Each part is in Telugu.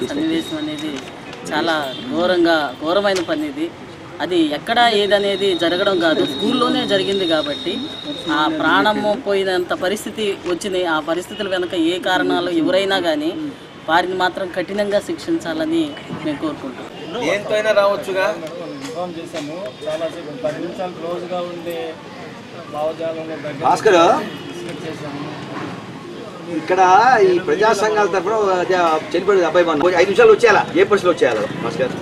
సన్నివేశం అనేది చాలా ఘోరమైన పని ఇది. అది ఎక్కడ ఏదనేది జరగడం కాదు, స్కూల్లోనే జరిగింది కాబట్టి ఆ ప్రాణము పోయినంత పరిస్థితి వచ్చింది. ఆ పరిస్థితుల వెనుక ఏ కారణాలు ఎవరైనా కానీ వారిని మాత్రం కఠినంగా శిక్షించాలని మేము కోరుకుంటున్నాం. ఏంతైనా రావచ్చుగా ఇన్ఫార్మ్ చేశాము. చాలాసేపు 10 నిమిషాలు క్లోజ్గా ఉండే భావజాలంలో భాస్కర్ డిస్కస్ చేశాము. ఇక్కడ ఈ ప్రజా సంఘాల తరఫున చనిపోయిన అబ్బాయి మనం 5 నిమిషాలు వచ్చేయాలా, ఏ పరిస్థితులు వచ్చేయాలి భాస్కర్?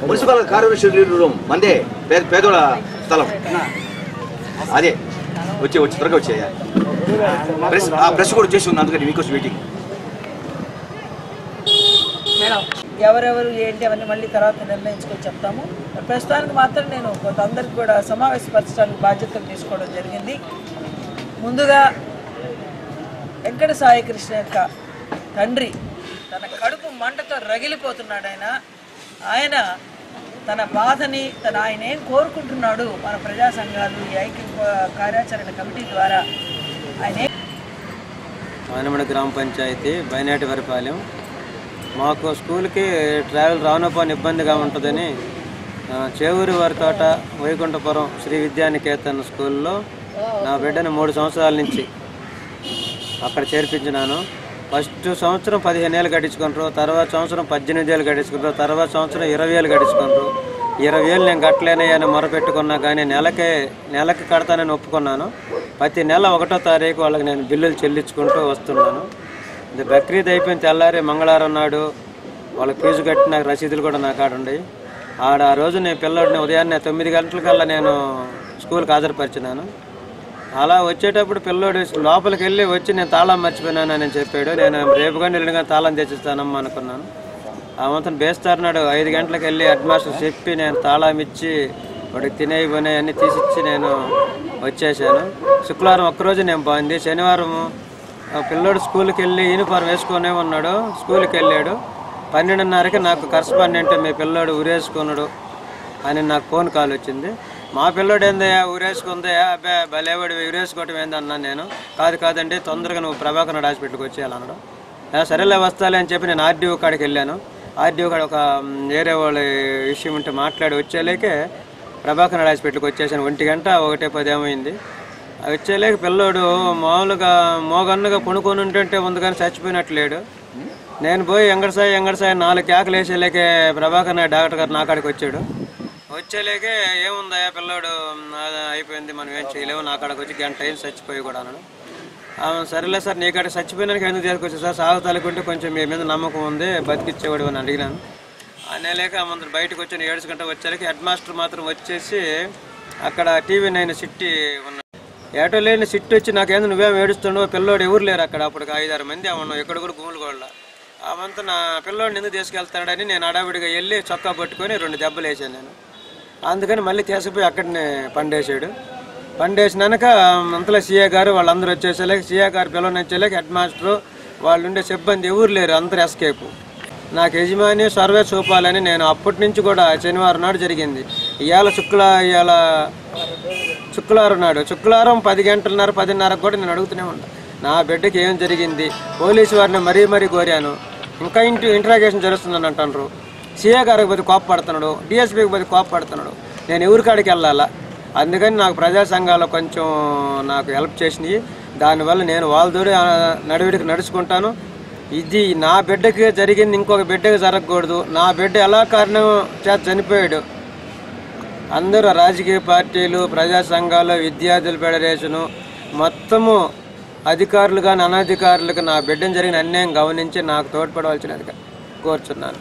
మున్సిపల్ కార్పొరేషన్ రూమ్ మందే, పేదోళ్ళ స్థలం అదే. వచ్చి త్వరగా వచ్చేయా. ప్రెస్ కూడా వచ్చేసి ఉంది, అందుకని మీకోసం మీటింగ్. ఎవరెవరు ఏంటి అవన్నీ మళ్ళీ తర్వాత నిర్ణయించుకొని చెప్తాము. ప్రస్తుతానికి మాత్రం నేను కొంతమందికి కూడా సమావేశపరచడానికి బాధ్యతలు తీసుకోవడం జరిగింది. ముందుగా వెంకట సాయి కృష్ణ యొక్క తండ్రి తన కడుపు మంటతో రగిలిపోతున్నాడు. ఆయన తన బాధని ఆయన ఏం కోరుకుంటున్నాడు మన ప్రజా సంఘాలు ఈ ఐక్య కార్యాచరణ కమిటీ ద్వారా ఆనమడ గ్రామ పంచాయతీ బైనాటి వరిపాలెం. మాకు స్కూల్కి ట్రావెల్ రానుపోని ఇబ్బందిగా ఉంటుందని చేవూరి వారితోట వైకుంఠపురం శ్రీ విద్యానికేతన్ స్కూల్లో నా బిడ్డను 3 సంవత్సరాల నుంచి అక్కడ చేర్పించినాను. ఫస్ట్ సంవత్సరం 15 ఏళ్ళు కట్టించుకుంటారు, తర్వాత సంవత్సరం 18 ఏళ్ళు కట్టించుకుంటారు, తర్వాత సంవత్సరం 20 ఏళ్ళు కట్టించుకుంటారు. 20 ఏళ్ళు నేను కట్టలేనని మొరపెట్టుకున్నా కానీ నెలకి కడతానని ఒప్పుకున్నాను. ప్రతి నెల 1వ తారీఖు వాళ్ళకి నేను బిల్లులు చెల్లించుకుంటూ వస్తున్నాను. ఇది బక్రీద్ అయిపోయిన తెల్లారి మంగళవారం నాడు వాళ్ళకి ఫీజు కట్టి నాకు రసీదులు కూడా నా కాడ ఉన్నాయి. ఆ రోజు నేను పిల్లడిని ఉదయాన్నే 9 గంటలకల్లా నేను స్కూల్కి హాజరుపరిచినాను. అలా వచ్చేటప్పుడు పిల్లోడు లోపలికి వెళ్ళి వచ్చి నేను తాళం మర్చిపోయినానని చెప్పాడు. నేను రేపు కానీ వెళ్ళిన తాళం తెచ్చిస్తానమ్మా అనుకున్నాను. ఆ మొత్తం బేస్తారన్నాడు. 5 గంటలకు వెళ్ళి హెడ్ మాస్టర్ చెప్పి నేను తాళం ఇచ్చి వాడికి తినేవి అన్నీ తీసిచ్చి నేను వచ్చేసాను. శుక్రవారం ఒక్కరోజు నేను బాగుంది. శనివారం పిల్లోడు స్కూల్కి వెళ్ళి యూనిఫామ్ వేసుకునే ఉన్నాడు. స్కూల్కి వెళ్ళాడు. 12:30కి నాకు కరస్పాండెంట్ మీ పిల్లోడు ఊరేసుకున్నాడు అని నాకు ఫోన్ కాల్ వచ్చింది. మా పిల్లోడు ఏందయ్యా ఊరేసుకుందా? అబ్బాయి భలేవాడు ఊరేసుకోవటం ఏందన్నా. నేను కాదండి, తొందరగా నువ్వు ప్రభాకర్ హాస్పిటల్కి వచ్చేయాలన్నాడు. సరేలే వస్తాలే అని చెప్పి నేను ఆర్డీఓ కాడికి వెళ్ళాను. ఆర్డీఓ కాడ ఒక వేరే వాళ్ళ విషయం ఉంటే మాట్లాడి వచ్చేలేకే ప్రభాకర్ హాస్పిటల్కి వచ్చేసాను. 1 గంట 1:10 ఏమైంది. వచ్చేలేక పిల్లోడు మామూలుగా మోగన్నుగా కొనుక్కొని ఉంటుంటే ఉంది కానీ చచ్చిపోయినట్లేడు. నేను పోయి ఎంగడసాయి 4 కేకలు వేసేలేకే ప్రభాకర్ డాక్టర్ గారు నా కాడికి వచ్చాడు. వచ్చేలేకే ఏముందయ్యా పిల్లోడు అయిపోయింది, మనం ఏం చేయలేము, నా కాడికి వచ్చి గంట అయింది చచ్చిపోయి కూడా అన్నాడు. సరేలే సార్, నీ కాడికి చచ్చిపోయినానికి ఎందుకు తీసుకొచ్చి సార్, సాగుతాలకుంటే కొంచెం మీ మీద నమ్మకం ఉంది, బతికిచ్చేవాడు అని అడిగినాను. అనేలేక అందరు బయటకు వచ్చి 7 గంటలకు వచ్చేలేక హెడ్ మాస్టర్ మాత్రం వచ్చేసి అక్కడ TV9 సిట్టి ఉన్నాడు. ఏటో లేని సిట్టి వచ్చి నాకేందో నువ్వేం ఏడుస్తుండవు, పిల్లోడు ఎవరు లేరు అక్కడ. అప్పుడు 5-6 మంది ఉన్నాం, ఎక్కడ కూడా గుమ్ములు కూడా. అవంతా నా పిల్లోడిని ఎందుకు తీసుకెళ్తాడని నేను అడావిడిగా వెళ్ళి చొక్కా పట్టుకొని 2 దెబ్బలు వేసాను నేను. అందుకని మళ్ళీ తీసుకుపోయి అక్కడనే పండేసాడు. పండేసినాక అంతలో సీఏ గారు వాళ్ళందరూ వచ్చేసేలేక సీఏ గారు పిల్లలు వచ్చేలేక హెడ్ మాస్టరు వాళ్ళు ఉండే సిబ్బంది ఎవరు లేరు, అందరు ఎస్కేపు. నాకు యజమాని సర్వే చూపాలని నేను అప్పటి నుంచి కూడా శనివారం నాడు జరిగింది. ఇవాళ శుక్రవారం నాడు 10:30 కూడా నేను అడుగుతూనే ఉంటాను నా బిడ్డకి ఏం జరిగింది. పోలీసు వారిని మరీ కోరాను. ఇంకా ఇంట్రాగేషన్ జరుగుతుందని అంటున్నారు. సీఏ గారికి పోతే కోపపడుతున్నాడు, డిఎస్పీకి పోతే కోపపడుతున్నాడు. నేను ఎవరికాడికి వెళ్ళాలా? అందుకని నాకు ప్రజా సంఘాలు కొంచెం నాకు హెల్ప్ చేసినాయి. దానివల్ల నేను వాళ్ళతోటి నడివిడికి నడుచుకుంటాను. ఇది నా బిడ్డకి జరిగింది, ఇంకొక బిడ్డకి జరగకూడదు. నా బిడ్డ ఎలా కారణం చేత చనిపోయాడు. అందరూ రాజకీయ పార్టీలు, ప్రజా సంఘాలు, విద్యార్థుల ఫెడరేషను మొత్తము అధికారులు కానీ అనధికారులకు నా బిడ్డను జరిగిన అన్యాయం గమనించి నాకు తోడ్పడవలసినదిగా కోరుచున్నాను.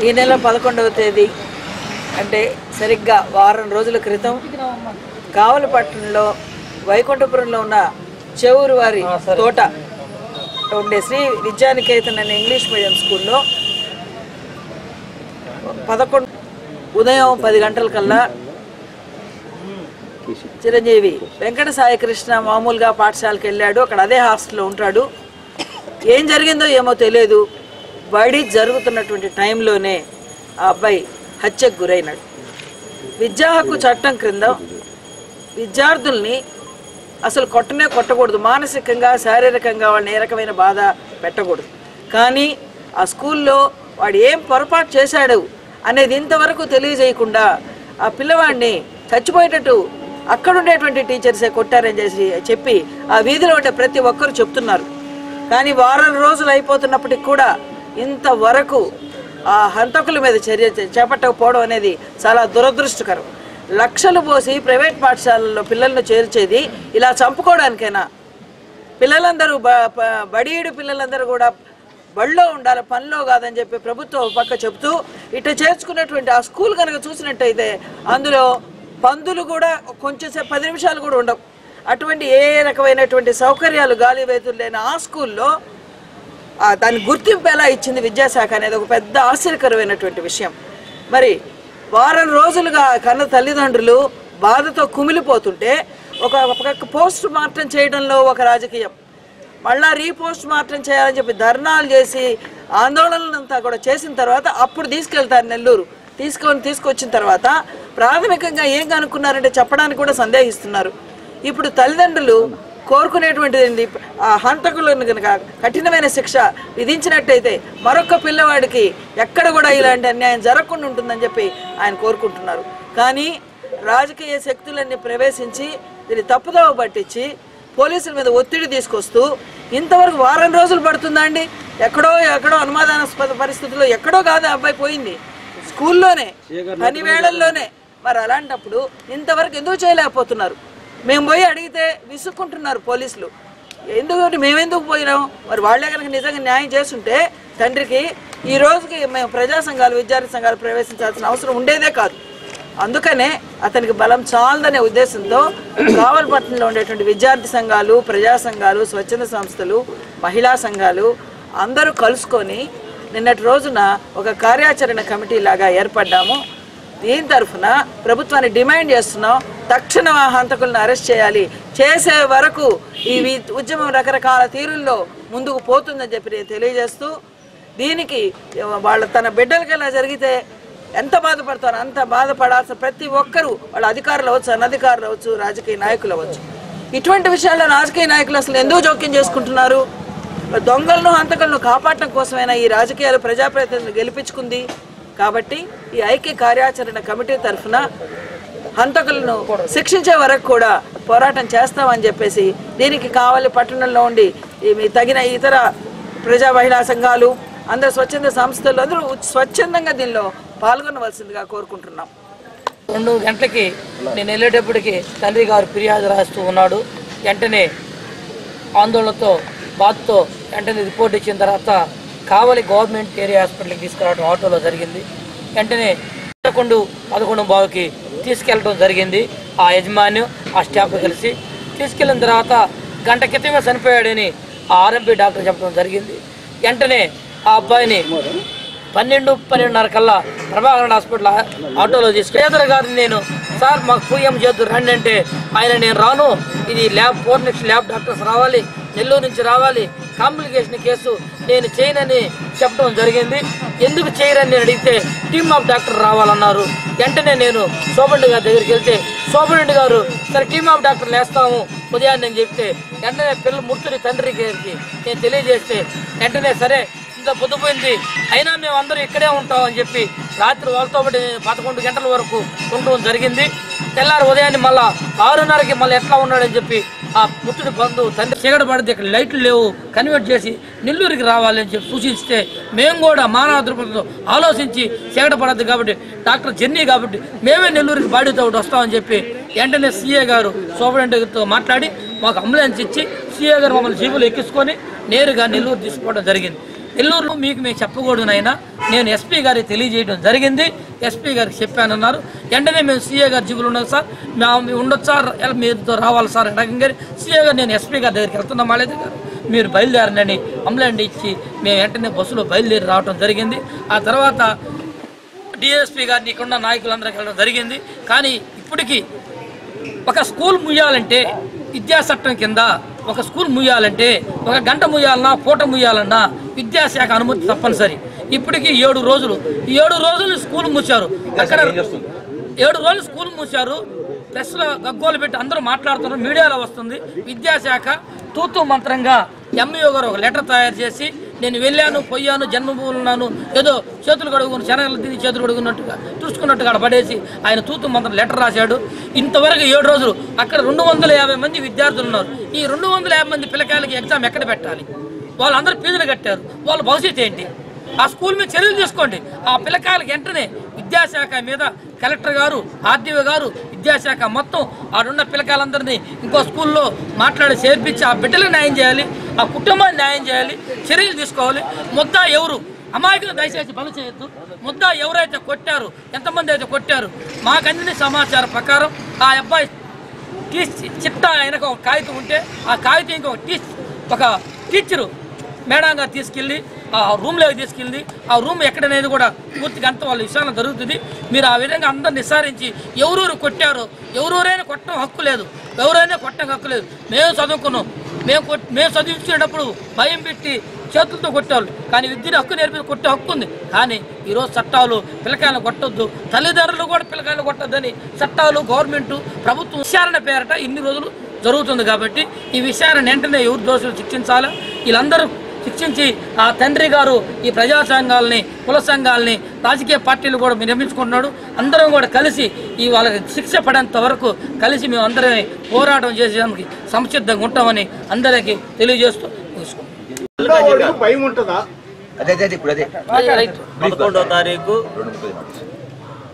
ఈ నెల 11వ తేదీ అంటే సరిగ్గా వారం రోజుల క్రితం కావలపట్నంలో వైకుంఠపురంలో ఉన్న చెవూరు వారి తోట ఉండే శ్రీ విద్యానికేతన్ అనే ఇంగ్లీష్ మీడియం స్కూల్లో ఉదయం 10 గంటలకల్లా చిరంజీవి వెంకట సాయి కృష్ణ మామూలుగా పాఠశాలకు వెళ్ళాడు. అక్కడ అదే హాస్టల్లో ఉంటాడు. ఏం జరిగిందో ఏమో తెలియదు. బడి జరుగుతున్నటువంటి టైంలోనే ఆ అబ్బాయి హత్యకు గురైనాడు. విద్యా హక్కు చట్టం క్రింద విద్యార్థుల్ని అసలు కొట్టనే కొట్టకూడదు, మానసికంగా శారీరకంగా వాళ్ళని ఏ రకమైన బాధ పెట్టకూడదు. కానీ ఆ స్కూల్లో వాడు ఏం పొరపాటు చేశాడు అనేది ఇంతవరకు తెలియజేయకుండా ఆ పిల్లవాడిని చచ్చిపోయేటట్టు అక్కడ ఉండేటువంటి టీచర్సే కొట్టారని చెప్పి ఆ వీధిలో ఉండే ప్రతి ఒక్కరు చెప్తున్నారు. కానీ వారం రోజులు అయిపోతున్నప్పటికి కూడా ఇంతవరకు ఆ హంతకుల మీద చర్య చేపట్టకపోవడం అనేది చాలా దురదృష్టకరం. లక్షలు పోసి ప్రైవేట్ పాఠశాలల్లో పిల్లలను చేర్చేది ఇలా చంపుకోవడానికైనా? పిల్లలందరూ బడియడు పిల్లలందరూ కూడా బడిలో ఉండాలి, పనిలో కాదని చెప్పి ప్రభుత్వం పక్క చెబుతూ ఇట్లా చేర్చుకున్నటువంటి ఆ స్కూల్ కనుక చూసినట్టయితే అందులో పందులు కూడా కొంచెం 10 నిమిషాలు కూడా ఉండవు. అటువంటి ఏ రకమైనటువంటి సౌకర్యాలు గాలి వేతులు లేని ఆ స్కూల్లో దాని గుర్తింపు ఎలా ఇచ్చింది విద్యాశాఖ అనేది ఒక పెద్ద ఆశ్చర్యకరమైనటువంటి విషయం. మరి వారం రోజులుగా కన్న తల్లిదండ్రులు బాధతో కుమిలిపోతుంటే ఒక పోస్ట్ మార్టం చేయడంలో ఒక రాజకీయం, మళ్ళా రీపోస్ట్ మార్టం చేయాలని చెప్పి ధర్నాలు చేసి ఆందోళనలంతా కూడా చేసిన తర్వాత అప్పుడు తీసుకెళ్తారు నెల్లూరు. తీసుకొచ్చిన తర్వాత ప్రాథమికంగా ఏం కనుక్కున్నారంటే చెప్పడానికి కూడా సందేహిస్తున్నారు. ఇప్పుడు తల్లిదండ్రులు కోరుకునేటువంటిది ఆ హంతకులను కనుక కఠినమైన శిక్ష విధించినట్టయితే మరొక పిల్లవాడికి ఎక్కడ కూడా ఇలాంటి అన్యాయం జరగకుండా ఉంటుందని చెప్పి ఆయన కోరుకుంటున్నారు. కానీ రాజకీయ శక్తులన్నీ ప్రవేశించి దీన్ని తప్పుదోవ పట్టించి పోలీసుల మీద ఒత్తిడి తీసుకొస్తూ ఇంతవరకు వారం రోజులు పడుతుందా అండి? ఎక్కడో అనుమానాస్పద పరిస్థితుల్లో ఎక్కడో కాదు అబ్బాయి పోయింది, స్కూల్లోనే పని వేళల్లోనే. మరి అలాంటప్పుడు ఇంతవరకు ఎందుకు చేయలేకపోతున్నారు? మేము పోయి అడిగితే విసుక్కుంటున్నారు పోలీసులు. మేమెందుకు పోయినాం? మరి వాళ్ళే కనుక నిజంగా న్యాయం చేస్తుంటే తండ్రికి ఈ రోజుకి మేము ప్రజా సంఘాలు విద్యార్థి సంఘాలు ప్రవేశించాల్సిన అవసరం ఉండేదే కాదు. అందుకనే అతనికి బలం చాలదనే ఉద్దేశంతో కావలపట్నంలో ఉండేటువంటి విద్యార్థి సంఘాలు, ప్రజా సంఘాలు, స్వచ్ఛంద సంస్థలు, మహిళా సంఘాలు అందరూ కలుసుకొని నిన్నటి రోజున ఒక కార్యాచరణ కమిటీ లాగా ఏర్పడ్డాము. దీని తరఫున ప్రభుత్వాన్ని డిమాండ్ చేస్తున్నాం, తక్షణం ఆ హంతకులను అరెస్ట్ చేయాలి. చేసే వరకు ఈ ఉద్యమం రకరకాల తీరుల్లో ముందుకు పోతుందని చెప్పి నేను తెలియజేస్తూ, దీనికి తన బిడ్డలకి ఎలా జరిగితే ఎంత బాధపడతారో అంత బాధపడాల్సిన ప్రతి ఒక్కరూ, వాళ్ళ అధికారులు అవ్వచ్చు, అనధికారులు అవ్వచ్చు, రాజకీయ నాయకులు అవ్వచ్చు, ఇటువంటి విషయాల్లో రాజకీయ నాయకులు అసలు ఎందుకు జోక్యం చేసుకుంటున్నారు? దొంగలను హంతకులను కాపాడటం కోసమైనా ఈ రాజకీయాలు ప్రజాప్రతినిధులు గెలిపించుకుంది. కాబట్టి ఈ ఐక్య కార్యాచరణ కమిటీ తరఫున హంతకులను శిక్షించే వరకు కూడా పోరాటం చేస్తామని చెప్పేసి, దీనికి కావాలి పట్టణంలో ఉండి తగిన ఇతర ప్రజా మహిళా సంఘాలు, అందరు స్వచ్ఛంద సంస్థలు అందరూ స్వచ్ఛందంగా దీనిలో పాల్గొనవలసిందిగా కోరుకుంటున్నాం. 2 గంటలకి నేను వెళ్ళేటప్పటికి తండ్రి గారు ఫిర్యాదు రాస్తూ ఉన్నాడు. వెంటనే ఆందోళనతో బాధతో వెంటనే రిపోర్ట్ ఇచ్చిన తర్వాత కావలి గవర్నమెంట్ ఏరియా హాస్పిటల్కి తీసుకురావడం ఆటోలో జరిగింది. వెంటనే 11:15కి తీసుకెళ్ళడం జరిగింది. ఆ యజమాని ఆ స్టాఫ్ కలిసి తీసుకెళ్ళిన తర్వాత గంట క్రితమే చనిపోయాడని ఆ ఆర్ఎంపీ డాక్టర్ చెప్పడం జరిగింది. వెంటనే ఆ అబ్బాయిని 12:30 కల్లా ప్రభాకరన్ హాస్పిటల్ ఆటోలో తీసుకెళ్ళి గారిని నేను సార్ మాకు పూయం చేద్దు రండి అంటే ఆయన నేను రాను, ఇది ల్యాబ్ 4 నెక్స్ట్ ల్యాబ్ డాక్టర్స్ రావాలి, నెల్లూరు నుంచి రావాలి, కాంప్లికేషన్ కేసు నేను చేయనని చెప్పడం జరిగింది. ఎందుకు చేయరని అడిగితే టీమ్ ఆఫ్ డాక్టర్ రావాలన్నారు. వెంటనే నేను సూపరింటెండెంట్ గారి దగ్గరికి వెళ్తే సూపరింటెండెంట్ గారు సరే టీమ్ ఆఫ్ డాక్టర్లు వేస్తాము ఉదయాన్నే అని చెప్తే వెంటనే పిల్లలు ముట్టుని తండ్రి గారికి నేను తెలియజేస్తే వెంటనే సరే ఇంత పొద్దుపోయింది అయినా మేము అందరూ ఇక్కడే ఉంటాం అని చెప్పి రాత్రి వాళ్ళతో పాటు 11 గంటల వరకు ఉండడం జరిగింది. తెల్లారి ఉదయాన్నే మళ్ళా 6:30కి మళ్ళీ ఎట్లా ఉన్నాడని చెప్పి ఆ పుట్టుడి బంధువు తండ్రి చీకటి పడితే ఇక్కడ లైట్లు లేవు కన్వర్ట్ చేసి నెల్లూరుకి రావాలని చెప్పి సూచిస్తే మేము కూడా మానవ దృక్పథంతో ఆలోచించి చీకటి పడద్దు కాబట్టి డాక్టర్ జర్నీ కాబట్టి మేమే నెల్లూరుకి బాడీతో వస్తామని చెప్పి వెంటనే సీఏ గారు సూపరింటెండెంట్తో మాట్లాడి మాకు అంబులెన్స్ ఇచ్చి సీఏ గారు మమ్మల్ని జీబులు ఎక్కించుకొని నేరుగా నెల్లూరు తీసుకోవడం జరిగింది. నెల్లూరులో మీకు మేము చెప్పకూడదునైనా నేను ఎస్పీ గారికి తెలియజేయడం జరిగింది. ఎస్పీ గారికి చెప్పానన్నారు. వెంటనే మేము సీఏ గారి జీబులు ఉన్నాం సార్, మేము ఉండొచ్చు సార్, మీతో రావాలి సార్ అడగం గారి సీఏ గారు నేను ఎస్పీ గారి దగ్గరికి వెళ్తున్నాం మాలేదు గారు మీరు బయలుదేరనని అంబులెన్స్ ఇచ్చి మేము వెంటనే బస్సులో బయలుదేరి రావడం జరిగింది. ఆ తర్వాత డిఎస్పీ గారిని ఇక్కడ నాయకులందరికీ వెళ్ళడం జరిగింది. కానీ ఇప్పటికీ ఒక స్కూల్ ముయ్యాలంటే విద్యాచట్టం కింద ఒక స్కూల్ ముయ్యాలంటే 1 గంట ముయ్యాలన్నా పూట ముయ్యాలన్నా విద్యాశాఖ అనుమతి తప్పనిసరి. ఇప్పటికీ 7 రోజులు 7 రోజులు స్కూల్ మూసారు. అక్కడ 7 రోజులు స్కూల్ మూసారు. ప్రెస్లో గగ్గోలు పెట్టి అందరూ మాట్లాడుతున్నారు, మీడియాలో వస్తుంది. విద్యాశాఖ తూతూ మంత్రంగా ఎంఈఓ గారు ఒక లెటర్ తయారు చేసి నేను వెళ్ళాను, పోయాను, జన్మభూములు ఉన్నాను, ఏదో చేతులు కడుగుని శనగలు తిని చేతులు కడుగున్నట్టుగా తుడుచుకున్నట్టుగా అక్కడ పడేసి ఆయన తూతూ మంత్రం లెటర్ రాశాడు. ఇంతవరకు 7 రోజులు అక్కడ 250 మంది విద్యార్థులు ఉన్నారు. ఈ 250 మంది పిల్లకాయలకి ఎగ్జామ్ ఎక్కడ పెట్టాలి? వాళ్ళందరూ ఫీజులు కట్టారు. వాళ్ళ భవిష్యత్తు ఏంటి? ఆ స్కూల్ మీద చర్యలు తీసుకోండి. ఆ పిల్లకాయలకి వెంటనే విద్యాశాఖ మీద కలెక్టర్ గారు, ఆర్డీఓ గారు, విద్యాశాఖ మొత్తం ఆడున్న పిల్లకాయలందరినీ ఇంకో స్కూల్లో మాట్లాడి చేర్పించి ఆ బిడ్డలకు న్యాయం చేయాలి, ఆ కుటుంబాన్ని న్యాయం చేయాలి, చర్యలు తీసుకోవాలి. ముద్దా ఎవరు అమాయకులు దయచేసి బలు చేయొద్దు. ముద్దా ఎవరైతే కొట్టారు, ఎంతమంది అయితే కొట్టారు, మాకు అందిన సమాచారం ప్రకారం ఆ అబ్బాయి చిట్టా ఆయనకు ఒక కాగితం ఉంటే ఆ కాగితం ఒక టీచరు మేడం గారు తీసుకెళ్ళి ఆ రూమ్లోకి తీసుకెళ్ళి ఆ రూమ్ ఎక్కడనేది కూడా పూర్తిగా అంత వాళ్ళ విషయాలు జరుగుతుంది. మీరు ఆ విధంగా అందరు నిస్సారించి ఎవరెవరు కొట్టారో, ఎవరెవరైనా కొట్టడం హక్కు లేదు, ఎవరైనా కొట్టడం హక్కు లేదు. మేము చదువుకున్నాం, మేము చదివించేటప్పుడు భయం పెట్టి చేతులతో కొట్టారు, కానీ విద్యను హక్కు నేర్పి కొట్టే హక్కు ఉంది. కానీ ఈరోజు చట్టాలు పిల్లకాయలు కొట్టొద్దు, తల్లిదండ్రులు కూడా పిల్లకాయలు కొట్టొద్దని చట్టాలు, గవర్నమెంట్, ప్రభుత్వం విచారణ పేరట ఇన్ని రోజులు జరుగుతుంది. కాబట్టి ఈ విషయాన్ని వెంటనే ఎవరు దోషులు శిక్షించాలి. వీళ్ళందరూ శిక్షించి ఆ తండ్రి గారు ఈ ప్రజా సంఘాలని, కుల సంఘాలని, రాజకీయ పార్టీలు కూడా నిర్మించుకుంటున్నాడు. అందరం కూడా కలిసి ఈ వాళ్ళకి శిక్ష పడేంత వరకు కలిసి మేము అందరం పోరాటం చేసేందుకు సంసిద్ధంగా ఉంటామని అందరికీ తెలియజేస్తూ భయం ఉంటుందా? అదే 11వ తారీఖు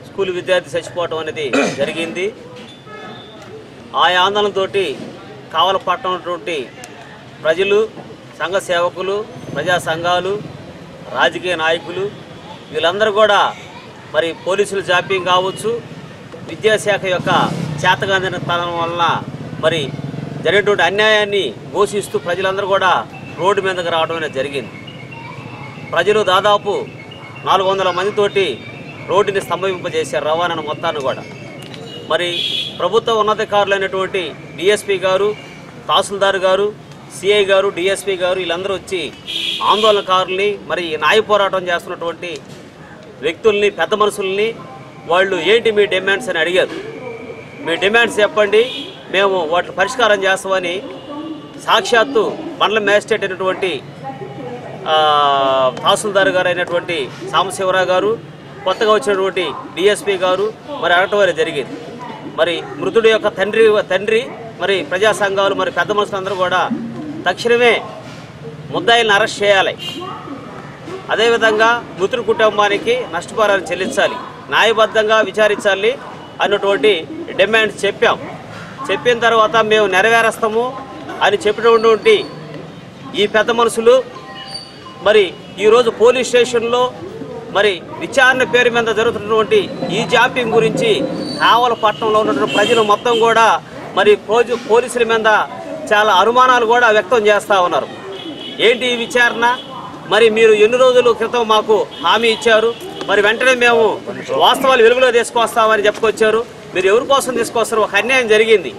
స్కూల్ విద్యార్థి చచ్చిపోవటం అనేది జరిగింది. ఆ ఆందోళనతో కావలపట్టినటువంటి ప్రజలు, సంఘ సేవకులు, ప్రజా సంఘాలు, రాజకీయ నాయకులు వీళ్ళందరూ కూడా మరి పోలీసులు జాప్యం కావచ్చు, విద్యాశాఖ యొక్క చేతగాంధతనం వలన మరి జరిగినటువంటి అన్యాయాన్ని ఘోషిస్తూ ప్రజలందరూ కూడా రోడ్డు మీదకి రావడం అనేది జరిగింది. ప్రజలు దాదాపు 400 మందితోటి రోడ్డుని స్తంభింపజేశారు, రవాణా మొత్తాన్ని కూడా. మరి ప్రభుత్వ ఉన్నతాధికారులైనటువంటి డిఎస్పీ గారు, తహసీల్దార్ గారు, సిఐ గారు, డిఎస్పీ గారు వీళ్ళందరూ వచ్చి ఆందోళనకారుల్ని, మరి న్యాయ పోరాటం చేస్తున్నటువంటి వ్యక్తుల్ని, పెద్ద మనుషుల్ని వాళ్ళు ఏంటి మీ డిమాండ్స్ అని అడిగారు. మీ డిమాండ్స్ చెప్పండి, మేము వాటిని పరిష్కారం చేస్తామని సాక్షాత్తు మండల మేజిస్ట్రేట్ అయినటువంటి తహసీల్దార్ గారు అయినటువంటి సాంబశివరావు గారు, కొత్తగా వచ్చినటువంటి డిఎస్పీ గారు మరి అడగటం జరిగింది. మరి మృతుడి యొక్క తండ్రి మరి ప్రజా సంఘాలు, మరి పెద్ద మనుషులందరూ కూడా తక్షణమే ముద్దాయిలను అరెస్ట్ చేయాలి, అదేవిధంగా మృతుడి కుటుంబానికి నష్టపరిహారం చెల్లించాలి, న్యాయబద్ధంగా విచారించాలి అన్నటువంటి డిమాండ్స్ చెప్పిన తర్వాత మేము నెరవేరుస్తాము అని చెప్పినటువంటి ఈ పెద్ద మనుషులు మరి ఈరోజు పోలీస్ స్టేషన్లో మరి విచారణ పేరు మీద జరుగుతున్నటువంటి ఈ జాప్యం గురించి కావలపట్నంలో ఉన్నటువంటి ప్రజలు మొత్తం కూడా మరి పోలీసుల మీద చాలా అనుమానాలు కూడా వ్యక్తం చేస్తూ ఉన్నారు. ఏంటి ఈ విచారణ? మరి మీరు ఎన్ని రోజుల క్రితం మాకు హామీ ఇచ్చారు, మరి వెంటనే మేము వాస్తవాలు వెలుగులో తీసుకొస్తామని చెప్పుకొచ్చారు. మీరు ఎవరి కోసం తీసుకొస్తారు? ఒక అన్యాయం జరిగింది.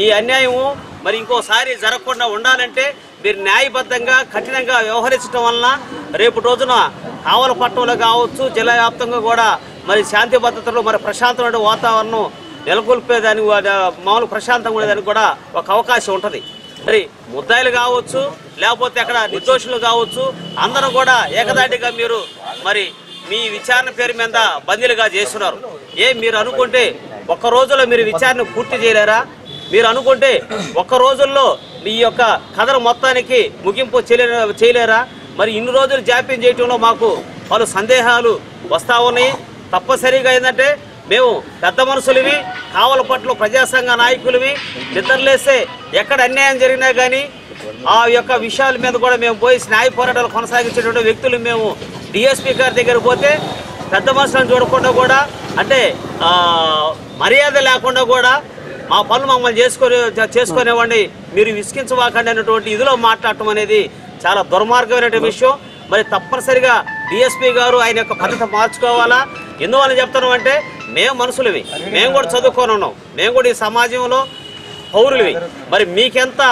ఈ అన్యాయము మరి ఇంకోసారి జరగకుండా ఉండాలంటే మీరు న్యాయబద్ధంగా కఠినంగా వ్యవహరించడం వలన రేపు రోజున కావలపట్నంలో కావచ్చు, జిల్లా వ్యాప్తంగా కూడా మరి శాంతి భద్రతలు, మరి ప్రశాంతమైన వాతావరణం నెలకొల్పేదానికి, మామూలు ప్రశాంతంగా ఉండేదానికి కూడా ఒక అవకాశం ఉంటుంది. మరి ముద్దాయిలు కావచ్చు, లేకపోతే అక్కడ నిర్దోషులు కావచ్చు, అందరూ కూడా ఏకదాటిగా మీరు మరి మీ విచారణ పేరు మీద బందీలుగా చేస్తున్నారు. మీరు అనుకుంటే ఒక్క రోజులో మీరు విచారణ పూర్తి చేయలేరా? మీరు అనుకుంటే ఒక్క రోజుల్లో మీ యొక్క కథను మొత్తానికి ముగింపు చేయలేరా? మరి ఇన్ని రోజులు జాప్యం చేయటంలో మాకు పలు సందేహాలు వస్తూ ఉన్నాయి. తప్పనిసరిగా ఏంటంటే మేము పెద్ద మనుషులవి, కావలపట్ల ప్రజాసంఘ నాయకులవి, నిద్రలేస్తే ఎక్కడ అన్యాయం జరిగినా కానీ ఆ యొక్క విషయాల మీద కూడా మేము పోయి న్యాయ పోరాటాలు కొనసాగించేటువంటి వ్యక్తులు. మేము డిఎస్పీ గారి దగ్గర పోతే పెద్ద మనుషులను చూడకుండా కూడా, అంటే మర్యాద లేకుండా కూడా మా పనులు మమ్మల్ని చేసుకునేవాడిని మీరు విసిగించవాకండి అన్నటువంటి ఇదిలో మాట్లాడటం అనేది చాలా దుర్మార్గమైన విషయం. మరి తప్పనిసరిగా డిఎస్పీ గారు ఆయన యొక్క పద్ధతి మార్చుకోవాలా. ఎందువల్ల చెప్తున్నాం అంటే మేము మనుషులవి, మేము కూడా చదువుకొని ఉన్నాం, మేము కూడా ఈ సమాజంలో పౌరులవి. మరి మీకెంత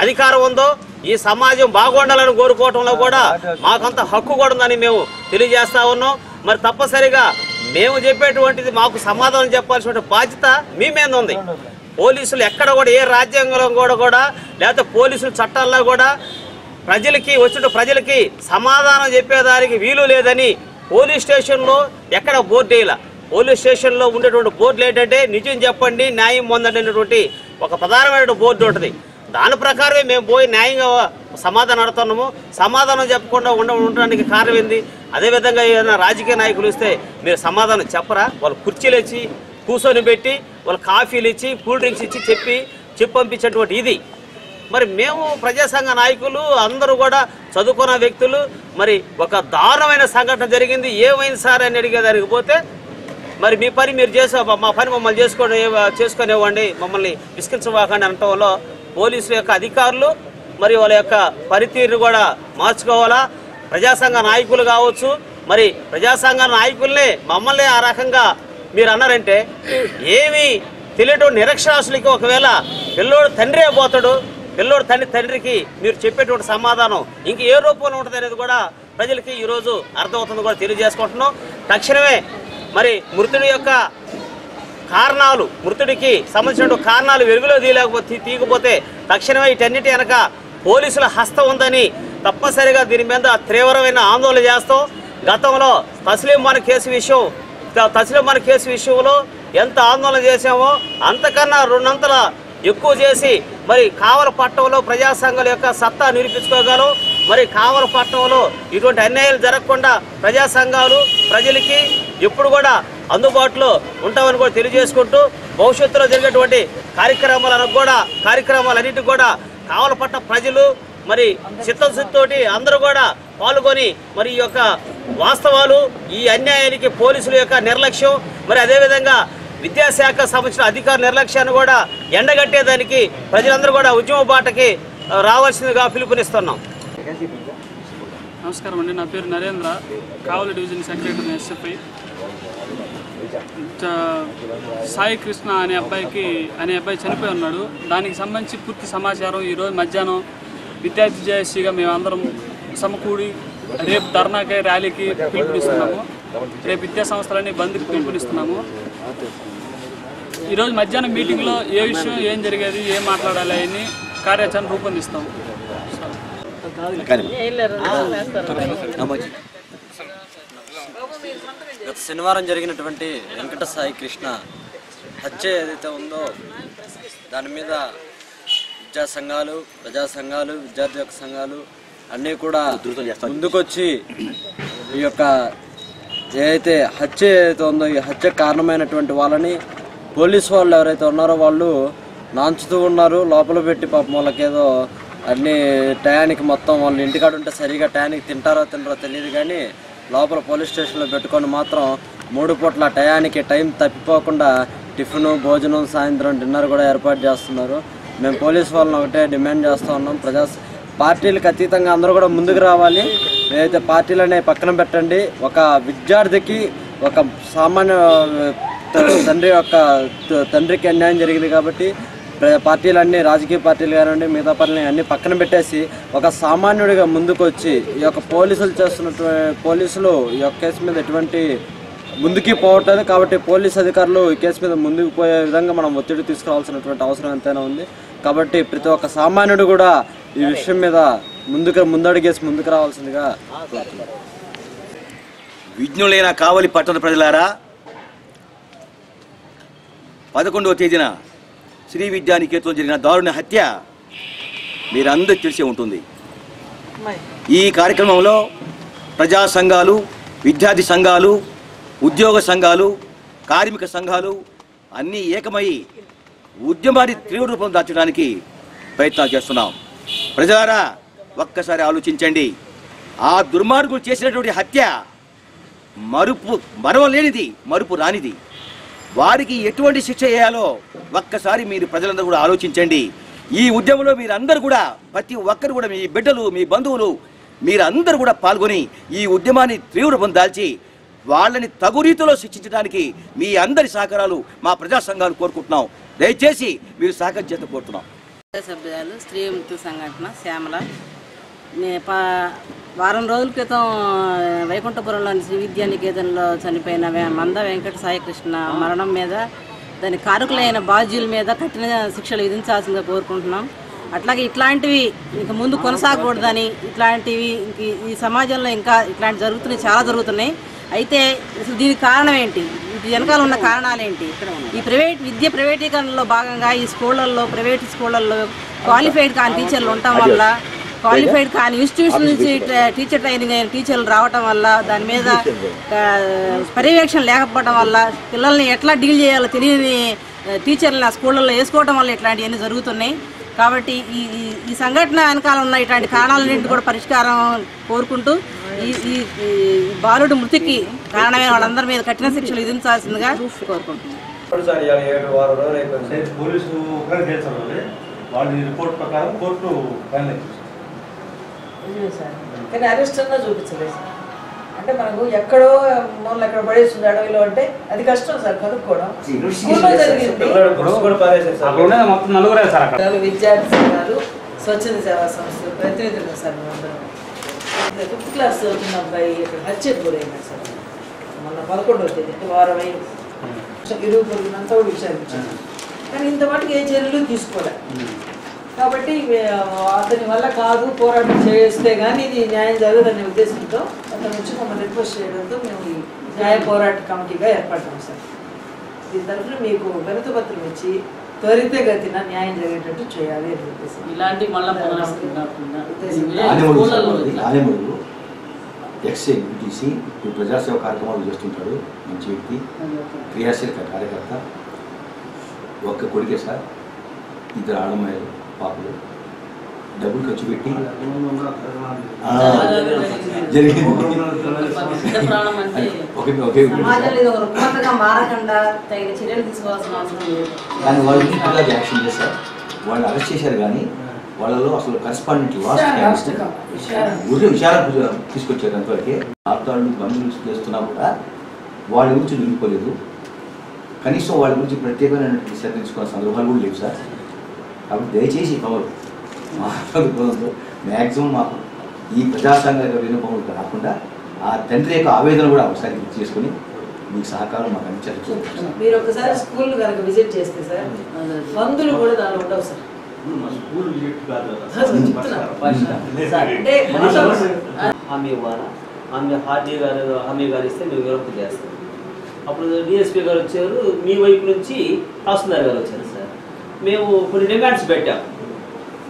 అధికారం ఉందో ఈ సమాజం బాగుండాలని కోరుకోవటంలో కూడా మాకంత హక్కు కూడా ఉందని మేము తెలియజేస్తా ఉన్నాం. మరి తప్పనిసరిగా మేము చెప్పేటువంటిది మాకు సమాధానం చెప్పాల్సిన బాధ్యత మీ మీద ఉంది. పోలీసులు ఎక్కడ కూడా ఏ రాజ్యాంగంలో కూడా లేకపోతే పోలీసుల చట్టాల్లో కూడా ప్రజలకి సమాధానం చెప్పేదానికి వీలు లేదని పోలీస్ స్టేషన్లో ఎక్కడ బోర్డు వేయాల. పోలీస్ స్టేషన్లో ఉండేటువంటి బోర్డులు ఏంటంటే నిజం చెప్పండి, న్యాయం పొందండి అనేటువంటి ఒక ప్రధానమైన బోర్డు ఉంటుంది. దాని ప్రకారమే మేము పోయి న్యాయంగా సమాధానం అడుగుతున్నాము. సమాధానం చెప్పకుండా ఉండడానికి కారణం ఏంది? అదేవిధంగా ఏదైనా రాజకీయ నాయకులు ఇస్తే మీరు సమాధానం చెప్పరా? వాళ్ళు కుర్చీలు ఇచ్చి కూర్చొని పెట్టి వాళ్ళు కాఫీలు ఇచ్చి కూల్ డ్రింక్స్ ఇచ్చి చెప్పి పంపించేటువంటి ఇది. మరి మేము ప్రజాసంఘ నాయకులు అందరూ కూడా చదువుకున్న వ్యక్తులు, మరి ఒక దారుణమైన సంఘటన జరిగింది, ఏమైంది సార్ అని అడిగేదానికి పోతే మరి మీ పని మీరు మా పని మమ్మల్ని చేసుకునేవ్వండి, మమ్మల్ని విసిగించవాకండి అనటంలో పోలీసుల యొక్క అధికారులు మరి వాళ్ళ యొక్క పనితీరును కూడా మార్చుకోవాలా. ప్రజాసంఘ నాయకులు కావచ్చు, మరి ప్రజాసంఘ నాయకుల్ని మమ్మల్ని ఆ రకంగా మీరు అన్నారంటే ఏమీ తెలియటువంటి నిరక్షరాస్యులకి ఒకవేళ పిల్లోడు తండ్రే పోతాడు, పిల్లోడు తండ్రికి మీరు చెప్పేటువంటి సమాధానం ఇంక ఏ రూపంలో ఉంటుంది అనేది కూడా ప్రజలకి ఈరోజు అర్థమవుతుంది కూడా తెలియజేసుకుంటున్నాం. తక్షణమే మరి మృతుడి యొక్క కారణాలు, మృతుడికి సంబంధించిన కారణాలు వెలుగులో తీయకపోతే తక్షణమే వీటన్నిటి వెనక పోలీసుల హస్తం ఉందని తప్పనిసరిగా దీని మీద తీవ్రమైన ఆందోళన చేస్తాం. గతంలో తస్లీమాన్ కేసు విషయంలో ఎంత ఆందోళన చేసామో అంతకన్నా 2 అంతల ఎక్కువ చేసి మరి కావలపట్నంలో ప్రజా సంఘాల యొక్క సత్తా నిరూపించుకోగలం. మరి కావలపట్నంలో ఇటువంటి అన్యాయాలు జరగకుండా ప్రజా సంఘాలు ప్రజలకి ఎప్పుడు కూడా అందుబాటులో ఉంటామని కూడా తెలియజేసుకుంటూ భవిష్యత్తులో జరిగేటువంటి కార్యక్రమాలన్నిటికీ కూడా కావలపట్నం ప్రజలు మరి చిత్తశుద్ధితోటి అందరూ కూడా పాల్గొని మరి ఈ యొక్క వాస్తవాలు, ఈ అన్యాయానికి పోలీసుల యొక్క నిర్లక్ష్యం, మరి అదేవిధంగా విద్యాశాఖ సంబంధించిన అధికార నిర్లక్ష్యాన్ని కూడా ఎండగట్టేదానికి ప్రజలందరూ కూడా ఉద్యమ బాటకి రావాల్సిందిగా పిలుపునిస్తున్నాం. నమస్కారం అండి, నా పేరు నరేంద్ర, కావలి division secretary SFI. Sai Krishna అనే అబ్బాయి చనిపోయి ఉన్నాడు. దానికి సంబంధించి పూర్తి సమాచారం ఈరోజు మధ్యాహ్నం విద్యార్థి జేఏసీగా మేమందరం సమకూడి రేపు ధర్నాకి ర్యాలీకి పిలుపునిస్తున్నాము. రేపు విద్యా సంస్థలన్నీ బంద్కి పిలుపునిస్తున్నాము. ఈరోజు మధ్యాహ్నం మీటింగ్లో ఏ విషయం ఏం జరిగేది, ఏం మాట్లాడాలి అని కార్యాచరణ రూపొందిస్తాము. గత శనివారం జరిగినటువంటి వెంకట సాయి కృష్ణ హత్య ఏదైతే ఉందో దాని మీద విద్యా సంఘాలు, ప్రజా సంఘాలు, విద్యార్థి యొక్క సంఘాలు అన్నీ కూడా ముందుకొచ్చి ఈ యొక్క ఏదైతే హత్య ఏదైతే ఉందో ఈ హత్య కారణమైనటువంటి వాళ్ళని పోలీసు వాళ్ళు ఎవరైతే ఉన్నారో వాళ్ళు నాంచుతూ ఉన్నారు. లోపల పెట్టి పాపం వాళ్ళకేదో అన్ని టయానికి మొత్తం వాళ్ళు ఇంటికాడ ఉంటే సరిగా టయానికి తింటారో తెలియదు, కానీ లోపల పోలీస్ స్టేషన్లో పెట్టుకొని మాత్రం 3 పూట్ల టయానికి టైం తప్పిపోకుండా టిఫిన్, భోజనం, సాయంత్రం డిన్నర్ కూడా ఏర్పాటు చేస్తున్నారు. మేము పోలీసు వాళ్ళని ఒకటే డిమాండ్ చేస్తూ ఉన్నాం, పార్టీలకు అతీతంగా అందరూ కూడా ముందుకు రావాలి. ఏదైతే పార్టీలనే పక్కన పెట్టండి, ఒక విద్యార్థికి, ఒక సామాన్య తండ్రికి అన్యాయం జరిగింది కాబట్టి పార్టీలన్నీ, రాజకీయ పార్టీలు కానివ్వండి, మిగతా పార్టీలు అన్నీ పక్కన పెట్టేసి ఒక సామాన్యుడిగా ముందుకు వచ్చి ఈ యొక్క పోలీసులు ఈ యొక్క కేసు మీద ఎటువంటి ముందుకి పోవట్లేదు. కాబట్టి పోలీస్ అధికారులు ఈ కేసు మీద ముందుకు పోయే విధంగా మనం ఒత్తిడి తీసుకురావాల్సినటువంటి అవసరం ఎంతైనా ఉంది. కాబట్టి ప్రతి ఒక్క సామాన్యుడు కూడా ఈ విషయం మీద ముందడుగేసి ముందుకు రావాల్సిందిగా కోరుతున్నాను. విజ్ఞులైన కావలి పట్టణ ప్రజలారా, 11వ తేదీన శ్రీ విద్యానికేతన్లో జరిగిన దారుణ హత్య మీరందరికీ తెలిసే ఉంటుంది. ఈ కార్యక్రమంలో ప్రజా సంఘాలు, విద్యార్థి సంఘాలు, ఉద్యోగ సంఘాలు, కార్మిక సంఘాలు అన్నీ ఏకమై ఉద్యమాన్ని తీవ్ర రూపం దాల్చడానికి ప్రయత్నాలు చేస్తున్నాం. ప్రజలారా, ఒక్కసారి ఆలోచించండి. ఆ దుర్మార్గులు చేసినటువంటి హత్య మరవలేనిది, మరుపు రానిది. వారికి ఎటువంటి శిక్ష చేయాలో ఒక్కసారి మీరు ప్రజలందరూ కూడా ఆలోచించండి. ఈ ఉద్యమంలో మీరందరూ కూడా, ప్రతి ఒక్కరు కూడా, మీ బిడ్డలు, మీ బంధువులు, మీరందరూ కూడా పాల్గొని ఈ ఉద్యమాన్ని తీవ్ర రూపం దాల్చి వాళ్ళని తగు రీతిలో శిక్షించడానికి మీ అందరి సహకారాలు మా ప్రజా సంఘాలు కోరుకుంటున్నాం. దయచేసి మీరు సహకరించేందుకు కోరుతున్నాం. సభ్యురాలు స్త్రీ మృతి సంఘటన శ్యామల. వారం రోజుల క్రితం వైకుంఠపురంలోని శ్రీ విద్యానికేతన్లో చనిపోయిన మంద వెంకట సాయికృష్ణ మరణం మీద దాని కారకులైన బాధ్యుల మీద కఠిన శిక్షలు విధించాల్సిందిగా కోరుకుంటున్నాం. అట్లాగే ఇట్లాంటివి ఇంక ముందు కొనసాగకూడదని, ఇట్లాంటివి ఈ సమాజంలో ఇంకా ఇట్లాంటి చాలా జరుగుతున్నాయి. అయితే అసలు దీనికి కారణం ఏంటి, వీటి వెనకాల ఉన్న కారణాలు ఏంటి? ఈ ప్రైవేటీకరణలో భాగంగా ఈ స్కూళ్ళల్లో, ప్రైవేట్ స్కూళ్ళల్లో క్వాలిఫైడ్ కాని టీచర్లు ఉండటం వల్ల, క్వాలిఫైడ్ కాని ఇన్స్టిట్యూషన్ నుంచి టీచర్ ట్రైనింగ్ అయిన టీచర్లు రావటం వల్ల, దాని మీద పర్యవేక్షణ లేకపోవడం వల్ల, పిల్లల్ని ఎట్లా డీల్ చేయాలో తెలియని టీచర్లు ఆ స్కూళ్ళల్లో వేసుకోవడం వల్ల ఇట్లాంటివన్నీ జరుగుతున్నాయి. కాబట్టి ఈ సంఘటన వెనకాల ఉన్న ఇట్లాంటి కారణాలన్నింటి కూడా పరిష్కారం కోరుకుంటూ ఈ బాలుడు మృతికి కారణమైన వాళ్ళందరి మీద కఠిన శిక్షలు విధించాల్సిందిగా కోరుకుంటున్నాం. కానీ అరెస్ట్ అన్నా చూపించలేదు. అంటే మనకు ఎక్కడో మమ్మల్ని ఎక్కడ పడేస్తుంది అడవిలో అంటే అది కష్టం సార్ కనుక్కోవడం. స్కూల్లో జరిగింది. విద్యార్థి సంఘాలు, స్వచ్ఛంద సేవా సంస్థలు ప్రతినిధులు సార్ మేమందరం. 5th క్లాస్ చదువుతున్న అబ్బాయి ఇక్కడ హత్యకు గురైనాడు సార్. మొన్న 11వ తేదీ వారం అయింది. ఇరుగు పొరుగునంతా కూడా విచారించాను. కానీ ఇంత మటుకు ఏ చర్యలు తీసుకోలే. కాబట్టి అతని వల్ల కాదు, పోరాటం చేస్తే కానీ ఇది న్యాయం జరగదనే ఉద్దేశంతో అతను వచ్చి మమ్మల్ని రిక్వెస్ట్ చేయడంతో మేము ఈ న్యాయ పోరాట కమిటీగా ఏర్పడ్డాం సార్. దీని తరఫున మీకు వినతి పత్రం ఇచ్చి త్వరితగతిన న్యాయం జరిగేటట్టు చేయాలి అని చెప్పేసి ఇలాంటి ఎక్స్-ఎంపీటీసీ ప్రజాసేవ కార్యక్రమాలు చేస్తుంటాడు. మంచి వ్యక్తి, క్రియాశీలక కార్యకర్త. ఒక్క కొడుకే సార్, 2 ఆడమ్మాయిలు పాపలు. డబ్బులు ఖర్చు పెట్టి కానీ వాళ్ళు యాక్షన్ చేశారు. వాళ్ళు అరెస్ట్ చేశారు కానీ వాళ్ళలో అసలు కరెస్పాండెంట్ లాస్ట్ విషయాలకు తీసుకొచ్చారు. అంతవరకే ఆప్తాళ్ళు బంధువులు చేస్తున్నా కూడా వాళ్ళ గురించి నిలుపుకోలేదు. కనీసం వాళ్ళ గురించి ప్రత్యేకమైన శ్రద్ధ తీసుకున్న సందర్భాలు కూడా లేవు సార్. కాబట్టి దయచేసి పవర్ మ్యాక్సిమం మాకు ఈ ప్రజాసంఘ వినోపములు కాకుండా ఆ తండ్రి యొక్క ఆవేదన కూడా ఒకసారి గుర్తు చేసుకుని మీకు సహకారం మాకు అందించారు. మీరు ఒకసారి స్కూల్ కనుక విజిట్ చేస్తే సార్ మందులు కూడా దానిలో ఉండవు సార్. హామీ ఇవ్వాలా, హామీ గారు ఇస్తే మేము విరక్తి చేస్తాం. అప్పుడు డిఎస్పీ గారు వచ్చారు, మీ వైపు నుంచి తహసీల్దార్ గారు వచ్చారు సార్. మేము కొన్ని డిమాండ్స్ పెట్టాం.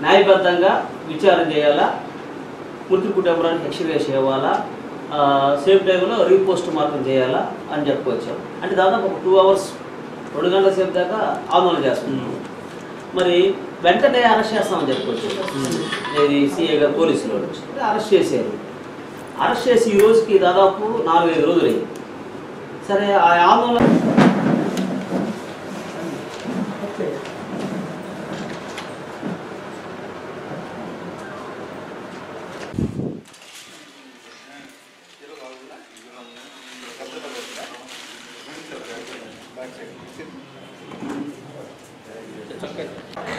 న్యాయబద్ధంగా విచారణ చేయాలా, మృతి కుటుంబానికి ఎక్స్‌రేస్ ఇవ్వాలా, సేమ్ టైంలో రీపోస్ట్ మార్కం చేయాలా అని చెప్పుకొచ్చాం. అంటే దాదాపు ఒక 2 hours 2 గంటల సేపు దాకా ఆందోళన చేస్తున్నాం. మరి వెంటనే అరెస్ట్ చేస్తామని చెప్పుకోవచ్చు. ఇది సిఐ గారు పోలీసులు అరెస్ట్ చేశారు. అరెస్ట్ చేసి ఈ రోజుకి దాదాపు 4-5 రోజులు అయ్యింది. సరే, ఆ ఆందోళన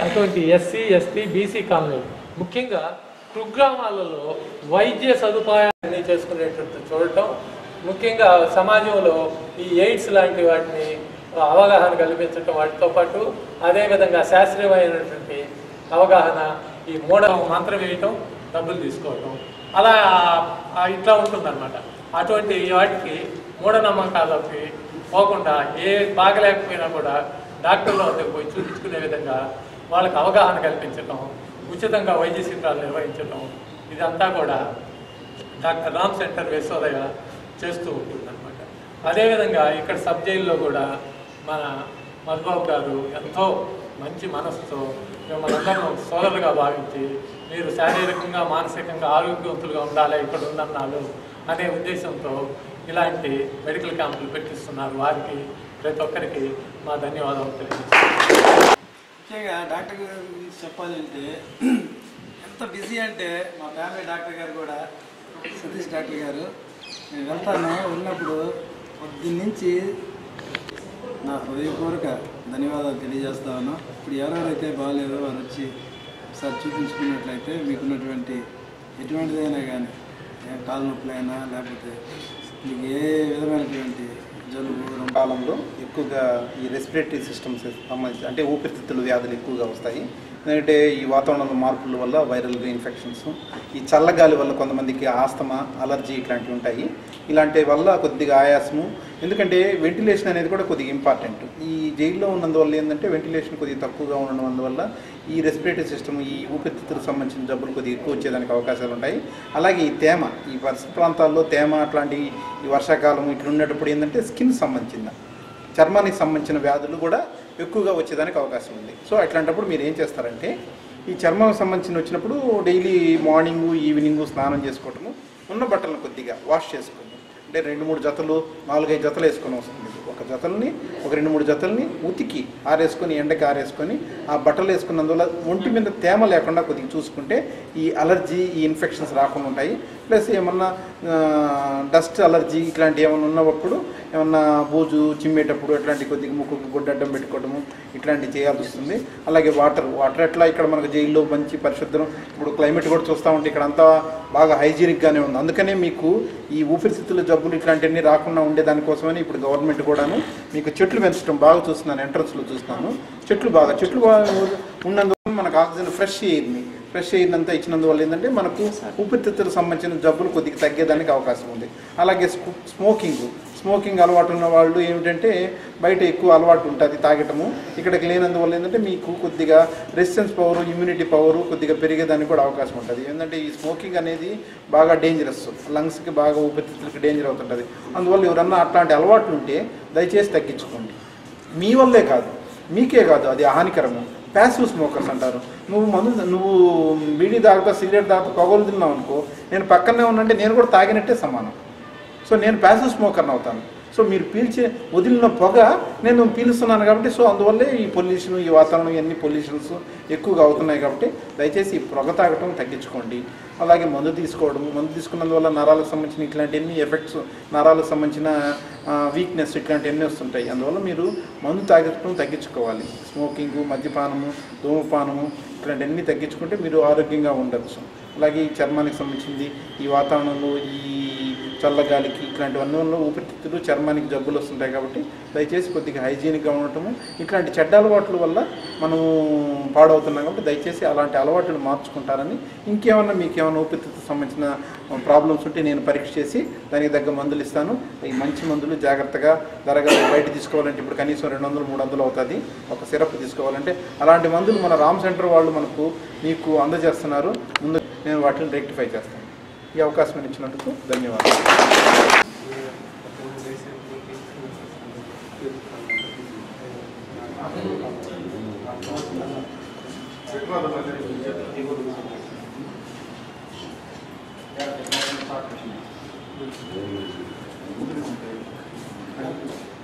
అటువంటి ఎస్సీ, ఎస్టీ, బీసీ కాలనీ ముఖ్యంగా కుగ్రామాలలో వైద్య సదుపాయాన్ని చేసుకునేటట్టు చూడటం, ముఖ్యంగా సమాజంలో ఈ ఎయిడ్స్ లాంటి వాటిని అవగాహన కల్పించటం, వాటితో పాటు అదేవిధంగా శాస్త్రీయమైనటువంటి అవగాహన, ఈ మంత్రం వేయటం, డబ్బులు తీసుకోవటం, అలా ఇట్లా ఉంటుందన్నమాట. అటువంటి వాటికి మూఢనమ్మకాలకి పోకుండా ఏ బాగలేకపోయినా కూడా డాక్టర్ల వద్దకు పోయి చూపించుకునే విధంగా వాళ్ళకి అవగాహన కల్పించటం, ఉచితంగా వైద్య శిబిరాలు నిర్వహించటం, ఇదంతా కూడా డాక్టర్ రామ్ సెంటర్ వేసోదయ చేస్తూ ఉంటుందన్నమాట. అదేవిధంగా ఇక్కడ సబ్ జైల్లో కూడా మన మధుబాబు గారు ఎంతో మంచి మనసుతో మిమ్మల్ని అందరూ సోదరులుగా భావించి మీరు శారీరకంగా, మానసికంగా ఆరోగ్యవంతులుగా ఉండాలి ఇక్కడ ఉందన్నాడు అనే ఉద్దేశంతో ఇలాంటి మెడికల్ క్యాంపులు పెట్టిస్తున్నారు. వారికి ప్రతి ఒక్కరికి మా ధన్యవాదాలు తెలియజేస్తాను. ముఖ్యంగా డాక్టర్ గారి గురించి చెప్పాలంటే ఎంత బిజీ అంటే మా ఫ్యామిలీ డాక్టర్ గారు కూడా సతీష్ డాక్టర్ గారు, నేను వెళ్తాను ఉన్నప్పుడు పొద్దున్న నుంచి నా హృదయపూర్వక ధన్యవాదాలు తెలియజేస్తాను. ఇప్పుడు ఎవరెవరైతే బాగాలేదో వారు వచ్చి ఒకసారి చూపించుకున్నట్లయితే మీకున్నటువంటి ఎటువంటిదైనా కానీ కాలు నొప్పులైనా లేకపోతే మీకు ఏ విధమైనటువంటి జలుబు కాలంలో ఎక్కువగా ఈ రెస్పిరేటరీ సిస్టమ్స్ సంబంధించి అంటే ఊపిరితిత్తుల వ్యాధులు ఎక్కువగా వస్తాయి. ఎందుకంటే ఈ వాతావరణంలో మార్పుల వల్ల వైరల్ ఇన్ఫెక్షన్స్, ఈ చల్లగాలి వల్ల కొంతమందికి ఆస్తమా, అలర్జీ ఇట్లాంటివి ఉంటాయి. ఇలాంటి వల్ల కొద్దిగా ఆయాసము, ఎందుకంటే వెంటిలేషన్ అనేది కూడా కొద్దిగా ఇంపార్టెంట్. ఈ జైల్లో ఉన్నందువల్ల ఏంటంటే వెంటిలేషన్ కొద్దిగా తక్కువగా ఉండడం అందువల్ల ఈ రెస్పిరేటరీ సిస్టమ్, ఈ ఊపిరితిత్తులకు సంబంధించిన జబ్బులు కొద్దిగా ఎక్కువ వచ్చేదానికి అవకాశాలు ఉంటాయి. అలాగే ఈ తేమ, ఈ పరిసర ప్రాంతాల్లో తేమ అట్లాంటి ఈ వర్షాకాలం ఇట్లా ఉండేటప్పుడు ఏంటంటే స్కిన్ సంబంధించిన, చర్మానికి సంబంధించిన వ్యాధులు కూడా ఎక్కువగా వచ్చేదానికి అవకాశం ఉంది. సో అట్లాంటప్పుడు మీరు ఏం చేస్తారంటే ఈ చర్మం సంబంధించిన వచ్చినప్పుడు డైలీ మార్నింగు ఈవినింగు స్నానం చేసుకోవటము, ఉన్న బట్టలను కొద్దిగా వాష్ చేసుకోండి. అంటే 2-3 జతలు 4-5 జతలు వేసుకొని వస్తుంది. ఒక 2-3 జతల్ని ఉతికి ఆరేసుకొని ఎండకి ఆరేసుకొని ఆ బట్టలు వేసుకున్నందువల్ల ఒంటి మీద తేమ లేకుండా కొద్దిగా చూసుకుంటే ఈ అలర్జీ, ఈ ఇన్ఫెక్షన్స్ రాకుండా ఉంటాయి. ప్లస్ ఏమన్నా డస్ట్ అలర్జీ ఇట్లాంటివి ఏమైనా ఉన్నప్పుడు, ఏమన్నా బూజు చిమ్మేటప్పుడు అట్లాంటి కొద్దిగా ముక్కుకు గుడ్డడ్డం పెట్టుకోవడము ఇట్లాంటివి చేయాల్సి వస్తుంది. అలాగే వాటర్ ఎట్లా ఇక్కడ మనకు జైల్లో మంచి పరిశుభ్రం, ఇప్పుడు క్లైమేట్ కూడా చూస్తూ ఉంటే ఇక్కడ అంతా బాగా హైజీనిక్గానే ఉంది. అందుకనే మీకు ఈ ఊపిరితిత్తుల జబ్బులు ఇట్లాంటివన్నీ రాకుండా ఉండేదానికోసమని ఇప్పుడు గవర్నమెంట్ కూడాను మీకు చెట్లు పెంచడం బాగా చూస్తున్నాను, ఎంట్రన్స్లో చూస్తున్నాను. చెట్లు బాగా ఉన్నందువల్ల మనకు ఆక్సిజన్ ఫ్రెష్ ఎయిర్నంతా ఇచ్చినందువల్ల ఏంటంటే మనకు ఊపిరితిత్తులకు సంబంధించిన జబ్బులు కొద్దిగా తగ్గేదానికి అవకాశం ఉంది. అలాగే స్మోకింగ్ అలవాటు ఉన్న వాళ్ళు ఏమిటంటే బయట ఎక్కువ అలవాటు ఉంటుంది తాగటము, ఇక్కడికి లేనందువల్ల ఏంటంటే మీకు కొద్దిగా రెసిస్టెన్స్ పవర్, ఇమ్యూనిటీ పవర్ కొద్దిగా పెరిగేదానికి కూడా అవకాశం ఉంటుంది. ఏంటంటే ఈ స్మోకింగ్ అనేది బాగా డేంజరస్, లంగ్స్కి బాగా ఊపిరితిత్తులకి డేంజర్ అవుతుంటుంది. అందువల్ల ఎవరన్నా అట్లాంటి అలవాట్లు ఉంటే దయచేసి తగ్గించుకోండి. మీ వల్లే కాదు, మీకే కాదు, అది హానికరము. ప్యాసివ్ స్మోకర్స్ అంటారు. నువ్వు బీడీ తాగుతా, సిగరెట్ తాగుతా, పొగలు తిన్నావు అనుకో, నేను పక్కనే ఉన్నంటే నేను కూడా తాగినట్టే సమానం. సో నేను ప్యాసివ్ స్మోకర్ని అవుతాను. సో మీరు వదిలిన పొగ నేను పీలుస్తున్నాను కాబట్టి, సో అందువల్లే ఈ పొల్యూషన్, ఈ వాతావరణం, ఇవన్నీ పొల్యూషన్స్ ఎక్కువగా అవుతున్నాయి. కాబట్టి దయచేసి ఈ పొగ తాగటం తగ్గించుకోండి. అలాగే మందు తీసుకున్నందువల్ల నరాలకు సంబంధించిన ఇట్లాంటివన్నీ ఎఫెక్ట్స్, నరాలకు సంబంధించిన వీక్నెస్ ఇట్లాంటివన్నీ వస్తుంటాయి. అందువల్ల మీరు మందు తాగటం తగ్గించుకోవాలి. స్మోకింగు, మద్యపానము, ధూమపానము ఇట్లాంటివన్నీ తగ్గించుకుంటే మీరు ఆరోగ్యంగా ఉండొచ్చు. అలాగే ఈ చర్మానికి సంబంధించింది, ఈ వాతావరణంలో ఈ చల్లగాలికి ఇట్లాంటివన్నీ వల్ల ఊపిరితిత్తులు, చర్మానికి జబ్బులు వస్తుంటాయి. కాబట్టి దయచేసి కొద్దిగా హైజీనిక్గా ఉండటము, ఇట్లాంటి చెడ్డ అలవాట్ల వల్ల మనము పాడవుతున్నాం. కాబట్టి దయచేసి అలాంటి అలవాట్లు మార్చుకుంటారని, ఇంకేమన్నా మీకేమైనా ఊపిరితిత్తులకు సంబంధించిన ప్రాబ్లమ్స్ ఉంటే నేను పరీక్ష చేసి దానికి తగ్గ మందులు ఇస్తాను. ఈ మంచి మందులు జాగ్రత్తగా ధరగా బయట తీసుకోవాలంటే ఇప్పుడు కనీసం 200-300 అవుతుంది ఒక సిరప్ తీసుకోవాలంటే. అలాంటి మందులు మన రామ్ సెంటర్ వాళ్ళు మీకు అందజేస్తున్నారు. ముందు నేను వాటిని రెక్టిఫై చేస్తాను. ఈ అవకాశం ఇచ్చినందుకు ధన్యవాదాలు. Thank you.